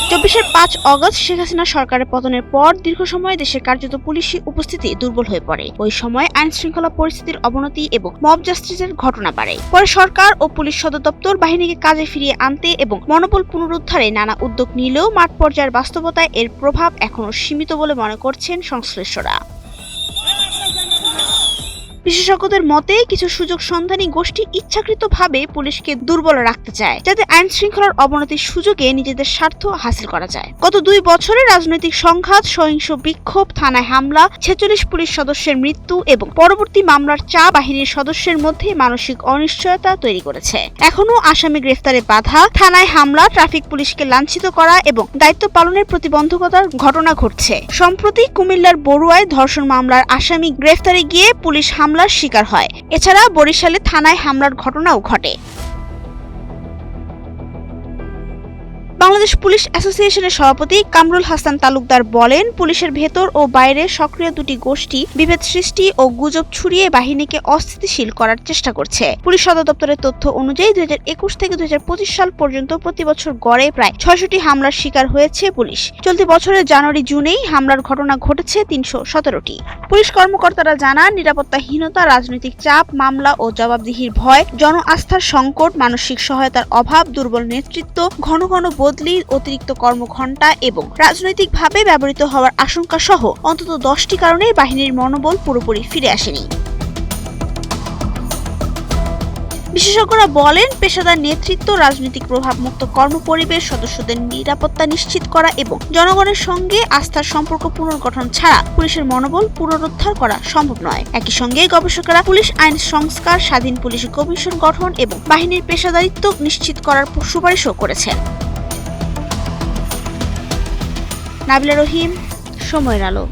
চব্বিশের 5 অগস্ট শেখ হাসিনা সরকারের পতনের পর দীর্ঘ সময় দেশে কার্যত পুলিশি উপস্থিতি দুর্বল হয়ে পড়ে। ওই সময় আইন শৃঙ্খলা পরিস্থিতির অবনতি এবং মব জাস্টিসের ঘটনা বাড়ে। পরে সরকার ও পুলিশ সদর দপ্তর বাহিনীকে কাজে ফিরিয়ে আনতে এবং মনোবল পুনরুদ্ধারে নানা উদ্যোগ নিলেও মাঠ পর্যায়ের বাস্তবতায় এর প্রভাব এখনো সীমিত বলে মনে করছেন সংশ্লিষ্টরা। বিশেষজ্ঞদের মতে কিছু সুযোগ সন্ধানী গোষ্ঠী ইচ্ছাকৃতভাবে পুলিশকে দুর্বল রাখতে চায়, যাতে আইন শৃঙ্খলার অবনতির সুযোগে নিজেদের স্বার্থ হাসিল করা যায়। গত 2 বছরে রাজনৈতিক সংঘাত, সহিংস বিক্ষোভ, থানায় হামলা, 46 পুলিশ সদস্যের মৃত্যু এবং পরবর্তী মামলার চাপ বাহিনীর সদস্যের মধ্যে মানসিক অনিশ্চয়তা তৈরি করেছে। এখনো আসামি গ্রেফতারে বাধা, থানায় হামলা, ট্রাফিক পুলিশকে লাঞ্ছিত করা এবং দায়িত্ব পালনের প্রতিবন্ধকতার ঘটনা ঘটছে। সম্প্রতি কুমিল্লার বড়ুয়ায় ধর্ষণ মামলার আসামি গ্রেফতারে গিয়ে পুলিশ হামলার শিকার হয়। এছাড়া বরিশালে থানায় হামলার ঘটনাও ঘটে। বাংলাদেশ পুলিশ অ্যাসোসিয়েশনের সভাপতি কামরুল হাসান তালুকদার বলেন, পুলিশের ভেতর ও বাইরে সক্রিয় দুটি গোষ্ঠী বিভেদ সৃষ্টি ও গুজব ছড়িয়ে বাহিনীকে অস্থিতিশীল করার চেষ্টা করছে। পুলিশ সদর দপ্তরের তথ্য অনুযায়ী 2021 থেকে 2025 সাল পর্যন্ত প্রতি বছর গড়ে প্রায় 600টি হামলার শিকার হয়েছে পুলিশ। চলতি বছরের জানুয়ারি-জুনেই হামলার ঘটনা ঘটেছে 317টি। পুলিশ কর্মকর্তারা জানান, নিরাপত্তাহীনতা, রাজনৈতিক চাপ, মামলা ও জবাবদিহির ভয়, জন আস্থার সংকট, মানসিক সহায়তার অভাব, দুর্বল নেতৃত্ব, ঘন ঘন বদলি, অতিরিক্ত কর্মঘণ্টা এবং রাজনৈতিকভাবে ব্যবহৃত হওয়ার আশঙ্কা সহ অন্তত 10টি কারণে বাহিনীর মনোবল পুরোপুরি ফিরে আসেনি। বিশেষজ্ঞরা বলেন, পেশাদার নেতৃত্ব, রাজনৈতিক প্রভাবমুক্ত কর্মপরিবেশ, সদস্যদের নিরাপত্তা নিশ্চিত করা এবং জনগণের সঙ্গে আস্থার সম্পর্ক পুনর্গঠন ছাড়া পুলিশের মনোবল পুনরুদ্ধার করা সম্ভব নয়। একই সঙ্গে গবেষকেরা পুলিশ আইন সংস্কার, স্বাধীন পুলিশ কমিশন গঠন এবং বাহিনীর পেশাদারিত্ব নিশ্চিত করার সুপারিশও করেছেন। নাবিলা রহিম, সময়ের আলো।